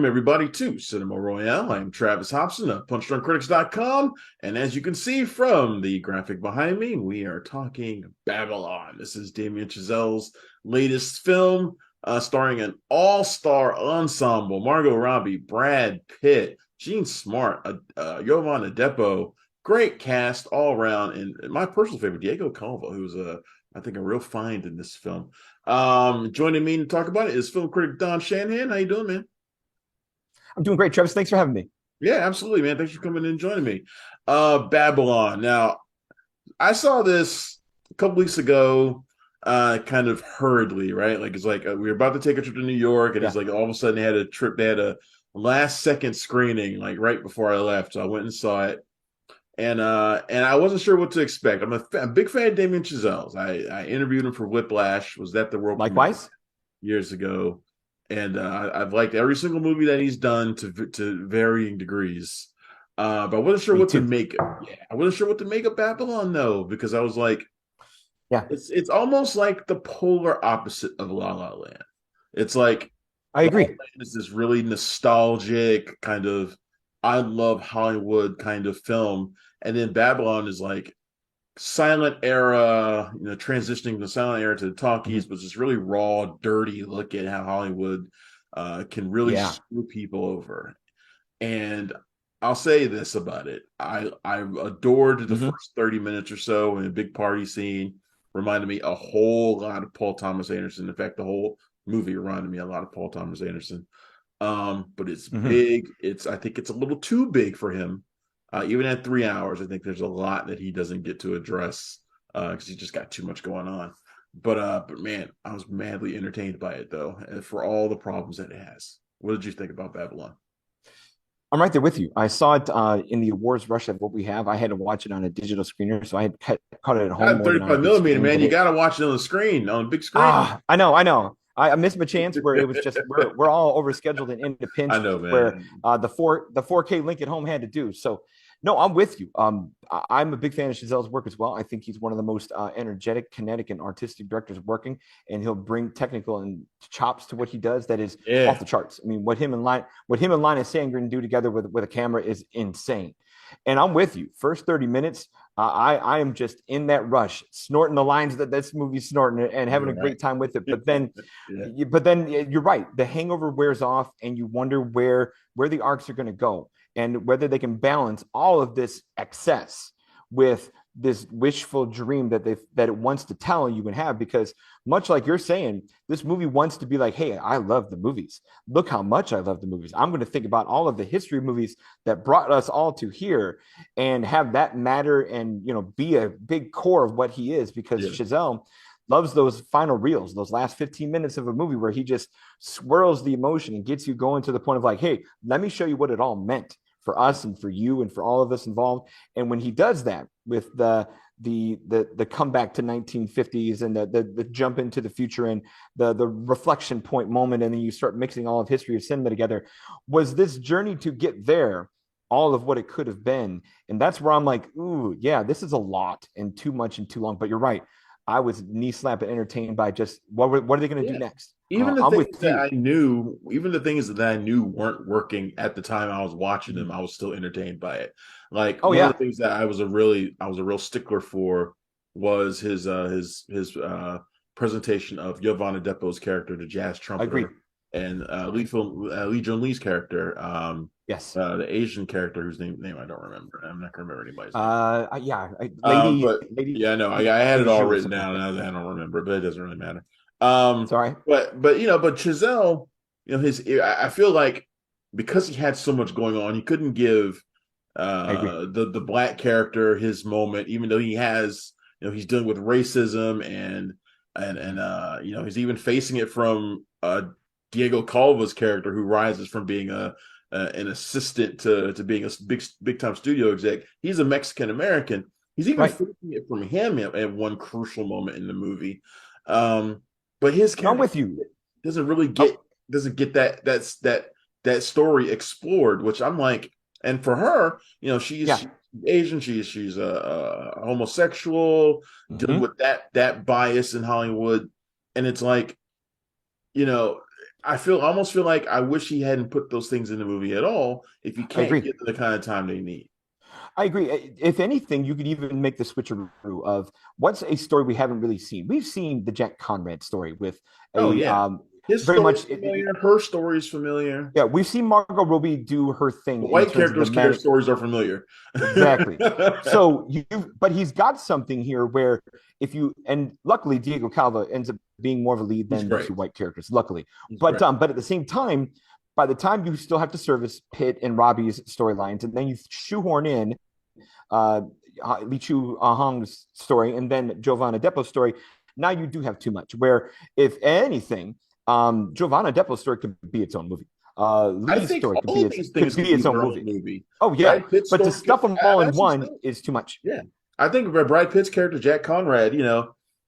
everybody, to Cinema Royale. I'm Travis Hobson of PunchdrunkCritics.com, and as you can see from the graphic behind me, we are talking Babylon. This is Damien Chazelle's latest film, starring an all-star ensemble: Margot Robbie, Brad Pitt, Gene Smart, Jovan Adepo. Great cast all around, and my personal favorite, Diego Calva, who's I think a real find in this film. Joining me to talk about it is film critic Don Shanahan. How you doing, man? I'm doing great, Travis. Thanks for having me. Yeah, absolutely, man. Thanks for coming in and joining me. Babylon. Now, I saw this a couple weeks ago, kind of hurriedly, right? Like it's like we were about to take a trip to New York, and Yeah, it's like all of a sudden they had a last second screening, like right before I left. So I went and saw it. And I wasn't sure what to expect. I'm a big fan of Damien Chazelle's. I interviewed him for Whiplash. Was that the world premiere likewise. years ago? And I've liked every single movie that he's done to varying degrees. But I wasn't sure Me what to too. make. Yeah, I wasn't sure what to make of Babylon though, because I was like, Yeah, it's almost like the polar opposite of La La Land. It's like I La La agree. Land is this really nostalgic kind of I love Hollywood kind of film, and then Babylon is like silent era, transitioning the silent era to the Mhm. talkies, but just really raw, dirty look at how Hollywood can really Yeah. screw people over. And I'll say this about it: I adored the Hmm. first 30 minutes or so, and a big party scene reminded me a whole lot of Paul Thomas Anderson. In fact, the whole movie reminded me a lot of Paul Thomas Anderson. But it's Hmm. big. I think it's a little too big for him. Even at 3 hours, I think there's a lot that he doesn't get to address because he's just got too much going on. But man, I was madly entertained by it though, and for all the problems that it has. What did you think about Babylon? I'm right there with you. I saw it in the awards rush of what we have. I had to watch it on a digital screener, so I had caught it at home God, more than on a 35 big millimeter, screen. man. But You it, got to watch it on the screen, on a big screen. I know. I missed my chance where it was just we're all overscheduled and in the I pinch know, where man. the 4K link at home had to do. So no, I'm with you. I'm a big fan of Chazelle's work as well. I think he's one of the most energetic, kinetic, and artistic directors working, and he'll bring technical and chops to what he does that is off Yeah, the charts. I mean, what him and Linus Sandgren do together with a camera is insane. And I'm with you. First 30 minutes, I am just in that rush, snorting the lines that this movie's snorting and having a right. great time with it. Yeah, But then you're right. The hangover wears off, and you wonder where the arcs are going to go and whether they can balance all of this excess with this wishful dream that it wants to tell you and have. Because much like you're saying, this movie wants to be like, hey, I love the movies. Look how much I love the movies. I'm going to think about all of the history of movies that brought us all to here and have that matter and be a big core of what he is, because yeah, Chazelle loves those final reels, those last 15 minutes of a movie where he just swirls the emotion and gets you going to the point of like, hey, let me show you what it all meant for us and for you and for all of us involved. And when he does that with the comeback to 1950s and the jump into the future and the reflection point moment, and then you start mixing all of history of cinema together, was this journey to get there all of what it could have been. And that's where I'm like, ooh, yeah, this is a lot and too much and too long. But you're right. I was knee slapping entertained by just what are they going to do yeah. next? Even the I'm with things that you. I knew, even the things that I knew weren't working at the time I was watching them, Mhm. I was still entertained by it. Like Oh one of the yeah, things that I was a real stickler for was his presentation of Giovanni Depo's character, the jazz agreed. trumpeter, and Lee Jun Lee's character, Yes. the Asian character whose name I don't remember. I'm not gonna remember anybody's name. Yeah, But lady, yeah, no, I had it lady all Zhu or written something like down. that. And I don't remember, but it doesn't really matter. Sorry. But Chazelle, I feel like because he had so much going on, he couldn't give I agree. the black character his moment, even though he has, he's dealing with racism and he's even facing it from Diego Calva's character, who rises from being an assistant to being a big time studio exec. He's a Mexican American. He's even Right. facing it from him at one crucial moment in the movie. Um, but his No, I'm character with you. doesn't really I'm, get that story explored, which I'm like, and for her, she's yeah. Asian, she's a homosexual, dealing Hmm. with that bias in Hollywood, and it's like, you know, almost feel like I wish he hadn't put those things in the movie at all. If you I can't agree. give them the kind of time they need. I agree. If anything, you could even make the switcheroo of what's a story we haven't really seen. We've seen the Jack Conrad story with Oh a yeah, his very story's much. familiar. Her story's familiar. Yeah, we've seen Margot Robbie do her The thing in white terms of the characters' manic. stories are familiar. Exactly. So but he's got something here where if you, and luckily Diego Calva ends up being more of a lead He's than the great. two white characters, luckily. He's But great. but at the same time, by the time you still have to service Pitt and Robbie's storylines, and then you shoehorn in uh, Lee Chu Hong's story, and then Giovanna Depo's story. Now you do have too much. Where, if anything, Giovanna Depo's story could be its own movie. I Lee's think story all of these could things be could be its own their own movie. movie. Oh yeah, Brad Pitt's but to story, stuff them all in that's one is too much. yeah. I think Brad Pitt's character, Jack Conrad,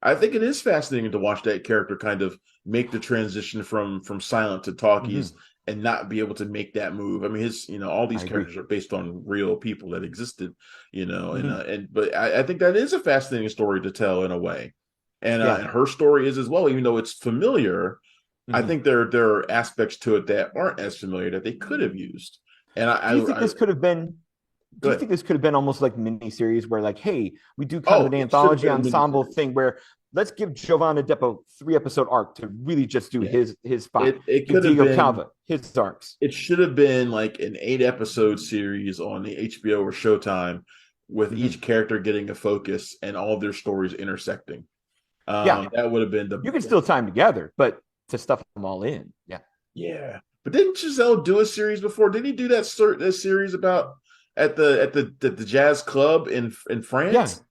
I think it is fascinating to watch that character kind of make the transition from silent to talkies and not be able to make that move. I mean, all these characters are based on real people that existed, but I think that is a fascinating story to tell in a way. And her story is as well, even though it's familiar. I think there are aspects to it that aren't as familiar that they could have used. And do you think this could have been? Do you think this could have been almost like mini series where, like, hey, we do kind of an anthology ensemble thing where let's give Giovanna Depo 3-episode arc to really just do his spot. It could have been Calva his arcs. It should have been like an 8-episode series on the HBO or Showtime with each character getting a focus and all of their stories intersecting. That would have been you can still time together, but to stuff them all in, yeah. But didn't Chazelle do a series before? Didn't he do that series about at the jazz club in France?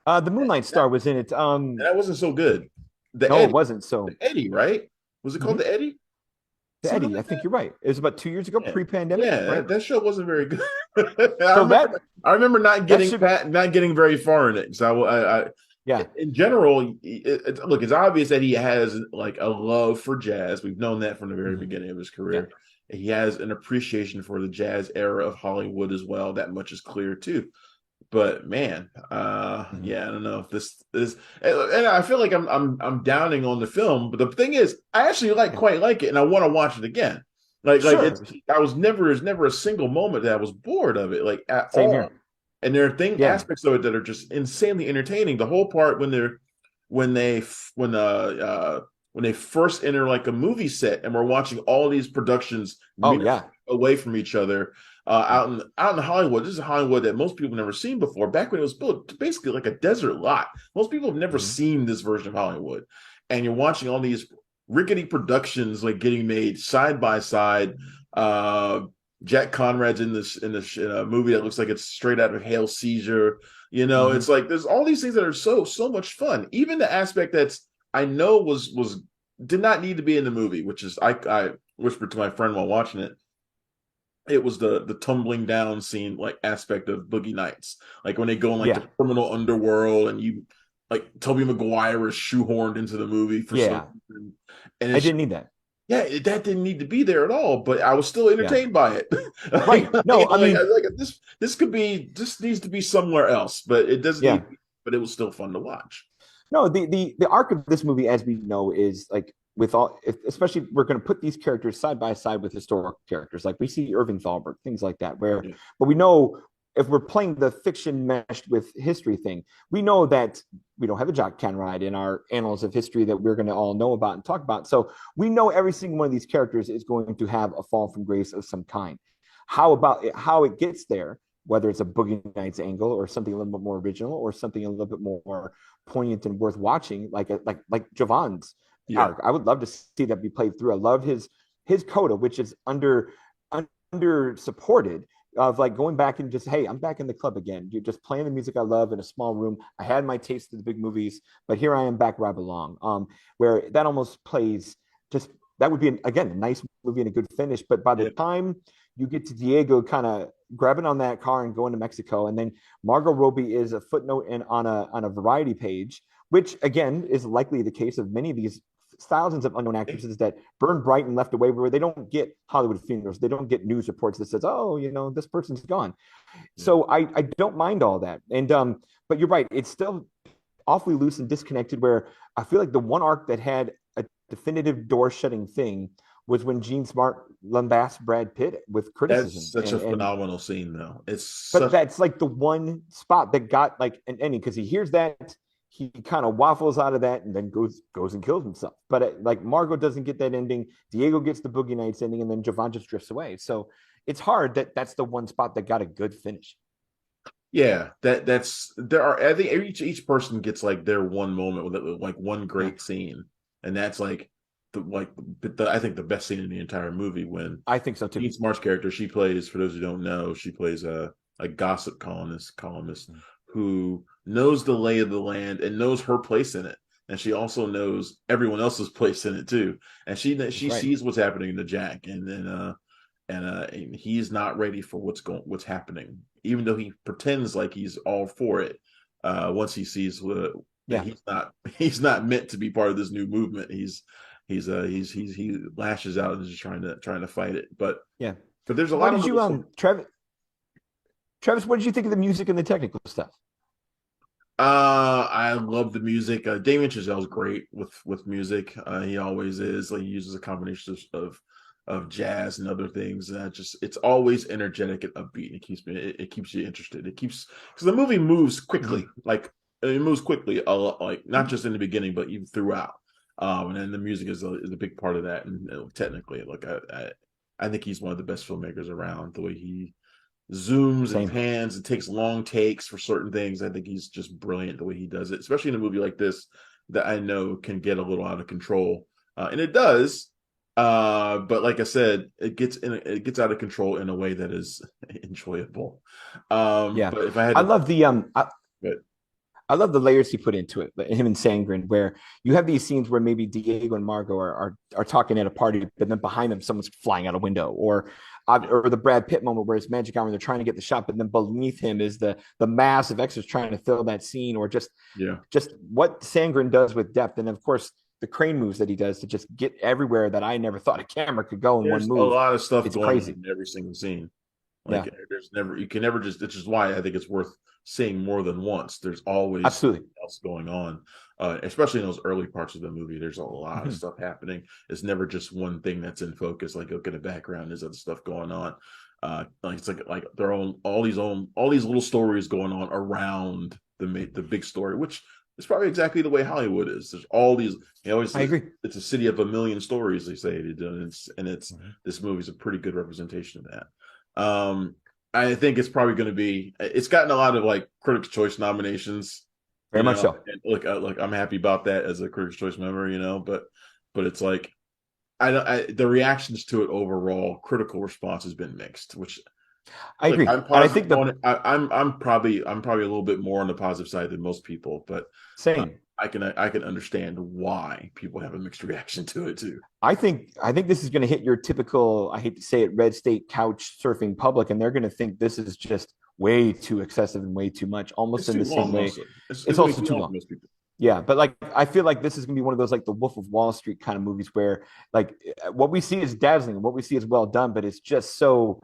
Yeah, the Moonlight Star was in it. That wasn't so good. It wasn't so. The Eddie, right? Was it called the Eddie? The Eddie, I think you're right. It was about 2 years ago, pre-pandemic. Yeah, right? that show wasn't very good. I remember not getting very far in it. So in general, look, it's obvious that he has like a love for jazz. We've known that from the very beginning of his career. Yeah. He has an appreciation for the jazz era of Hollywood as well. That much is clear too. But man, I don't know if this is, and I feel like I'm downing on the film. But the thing is, I actually quite like it, and I want to watch it again. There's never a single moment that I was bored of it, like at all. Here. And there are aspects of it that are just insanely entertaining. The whole part when they first enter like a movie set and we're watching all these productions away from each other out in Hollywood. This is a Hollywood that most people have never seen before. Back when it was built basically like a desert lot. Most people have never seen this version of Hollywood. And you're watching all these rickety productions like getting made side by side. Jack Conrad's in this movie that looks like it's straight out of Hail Caesar. It's like there's all these things that are so much fun. Even the aspect that's I know was did not need to be in the movie, which is I whispered to my friend while watching it. It was the tumbling down scene, like aspect of Boogie Nights, like when they go in like the criminal underworld, and you like Tobey Maguire is shoehorned into the movie for some reason. And I didn't need that. Yeah, that didn't need to be there at all, but I was still entertained by it. Right? No, I mean, this needs to be somewhere else, but it doesn't. Yeah. But it was still fun to watch. No, the arc of this movie, as we know, is like especially we're going to put these characters side by side with historical characters, like we see Irving Thalberg, things like that. But we know if we're playing the fiction meshed with history thing, we know that we don't have a Jack Conrad in our annals of history that we're going to all know about and talk about. So we know every single one of these characters is going to have a fall from grace of some kind. How it gets there, whether it's a Boogie Nights angle or something a little bit more original or something a little bit more poignant and worth watching, like Javon's arc. I would love to see that be played through. I love his coda, which is under supported, of like going back and just, hey, I'm back in the club again. You're just playing the music I love in a small room. I had my taste of the big movies, but here I am back where I belong. Where that almost plays that would be a nice movie and a good finish. But by the time you get to Diego kind of grabbing on that car and going to Mexico, and then Margot Robbie is a footnote on a variety page, which again is likely the case of many of these thousands of unknown actresses that burn bright and left away, where they don't get Hollywood funerals, they don't get news reports that says, oh, this person's gone. So I don't mind all that, and but you're right, it's still awfully loose and disconnected. Where I feel like the one arc that had a definitive door shutting thing was when Gene Smart lambasted Brad Pitt with That's criticism, such a and phenomenal scene, though. It's but such that's like the one spot that got like an ending because he hears that, he kind of waffles out of that and then goes and kills himself. But like Margot doesn't get that ending. Diego gets the Boogie Nights ending, and then Jovan just drifts away. So it's hard that that's the one spot that got a good finish. yeah. That's there are. I think each person gets like their one moment with it, like one Yeah, great scene, and that's like I think the best scene in the entire movie when I think so too. Jean Smart's character, she plays, for those who don't know, she plays a gossip columnist who knows the lay of the land and knows her place in it. And she also knows everyone else's place in it too. And That's she right. sees what's happening to Jack, and then and he's not ready for what's happening, even though he pretends like he's all for it. Once he sees that Yeah. he's not meant to be part of this new movement. He lashes out and is just trying to fight it. Yeah. But there's a What lot of did you little. Travis, what did you think of the music and the technical stuff? I love the music. Damien Chazelle's great with music. He always is. Like he uses a combination of jazz and other things. Just it's always energetic and upbeat. It keeps you interested. It keeps because the movie moves quickly. Mm-hmm. Like it moves quickly a lot. Like not just in the beginning, but even throughout. And then the music is a big part of that. And technically, like I think he's one of the best filmmakers around. The way he zooms and Same. pans and takes long takes for certain things. I think he's just brilliant the way he does it, especially in a movie like this that I know can get a little out of control, and it does. But like I said, it gets out of control in a way that is enjoyable. Yeah. But if I had I to, love the but I love the layers he put into it, him and Sangren, where you have these scenes where maybe Diego and Margot are talking at a party, but then behind them someone's flying out a window, or the Brad Pitt moment where it's magic hour and they're trying to get the shot, but then beneath him is the mass of extras trying to fill that scene, or yeah, just what Sangren does with depth, and of course the crane moves that he does to just get everywhere that I never thought a camera could go in one there's a move. lot of stuff It's going on crazy. in every single scene. Yeah, Like there's never you can never just it's just why I think it's worth seeing more than once. There's always absolutely. something else going on. Especially in those early parts of the movie. There's a lot of Mm-hmm. stuff happening. It's never just one thing that's in focus. Like look in the background, there's other stuff going on. Like it's like their own all these little stories going on around the big story, which is probably exactly the way Hollywood is. There's all these. You know, I agree. it's a city of a million stories. They say, and it's Mm-hmm. this movie's a pretty good representation of that. I think it's probably going to be. It's gotten a lot of like Critics' Choice nominations. Very much so. And look, I'm happy about that as a Critics' Choice member. But it's like the reactions to it overall, critical response has been mixed. Which I like agree, I'm and I think positive the on it. I'm probably a little bit more on the positive side than most people, but uh, same. I can understand why people have a mixed reaction to it too. I think this is going to hit your typical, I hate to say it, red state couch surfing public, and they're going to think this is just way too excessive and way too much, almost It's in too the same long, way. mostly. It's It's way also too too long for long. most people. Yeah, but like I feel like this is going to be one of those like the Wolf of Wall Street kind of movies where like what we see is dazzling, what we see is well done, but it's just so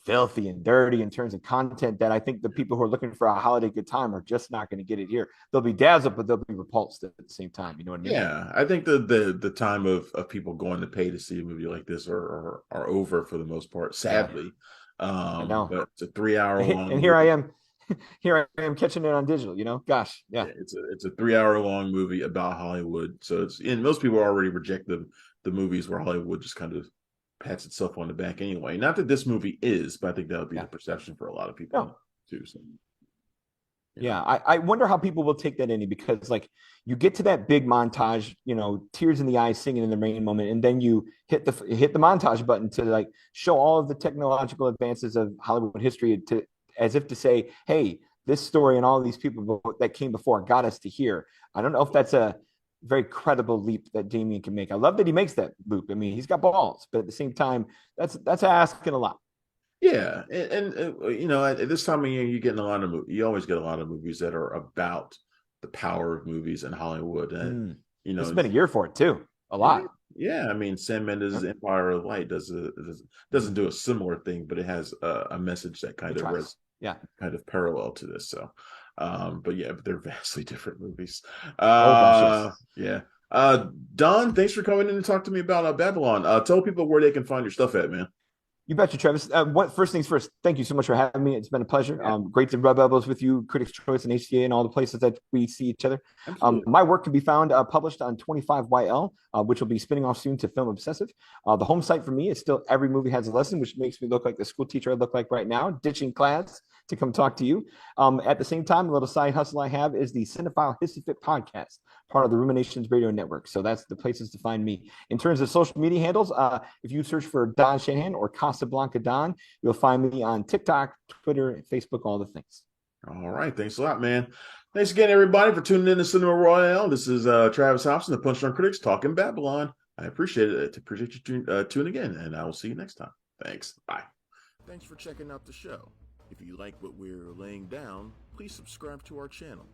filthy and dirty in terms of content that I think the people who are looking for a holiday good time are just not going to get it here. They'll be dazzled, but they'll be repulsed at the same time. You know what I mean? Yeah, I think the time of people going to pay to see a movie like this are over for the most part, Yeah, sadly. I know. But it's a 3 hour long And here I movie. am, here I am catching it on digital. Gosh, yeah, Yeah, it's a 3 hour long movie about Hollywood. So it's and most people already reject the movies where Hollywood just kind of pats itself on the back anyway. Not that this movie is, but I think that would be yeah. the perception for a lot of people No, too. So you know. yeah. I wonder how people will take that in because like you get to that big montage, tears in the eyes, singing in the rain moment, and then you hit the montage button to like show all of the technological advances of Hollywood history to as if to say, hey, this story and all these people that came before got us to here. I don't know if that's a very credible leap that Damien can make. I love that he makes that loop. I mean, he's got balls, but at the same time, that's asking a lot. Yeah, at this time of year, you're getting a lot of you always get a lot of movies that are about the power of movies in Hollywood, and Mm. you This has know, been a year for it too. A yeah, lot. yeah. I mean, Sam Mendes' Huh? Empire of Light doesn't Mm. do a similar thing, but it has a message that He kind of tries. Yeah. kind of parallel to this. So, but they're vastly different movies. Oh gosh, yes. Yeah. Don, thanks for coming in and talk to me about Babylon. Tell people where they can find your stuff at, man. You betcha, Travis. First things first, thank you so much for having me. It's been a pleasure. Yeah, Great to rub elbows with you, Critics' Choice and HCA and all the places that we see each other. absolutely. My work can be found published on 25YL, which will be spinning off soon to Film Obsessive. The home site for me is still Every Movie Has a Lesson, which makes me look like the school teacher I look like right now, ditching class to come talk to you. At the same time, a little side hustle I have is the Cinephile Hissy Fit podcast, part of the Ruminations Radio Network. So that's the places to find me. In terms of social media handles, if you search for Don Shanahan or Casablanca Don, you'll find me on TikTok, Twitter, Facebook, all the things. All right. Thanks a lot, man. Thanks again, everybody, for tuning in to Cinema Royale. This is Travis Hobson, the Punch Drunk Critics, talking Babylon. I appreciate it. I appreciate you tuning in, and I will see you next time. Thanks. Bye. Thanks for checking out the show. If you like what we're laying down, please subscribe to our channel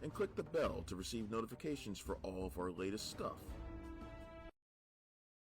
and click the bell to receive notifications for all of our latest stuff.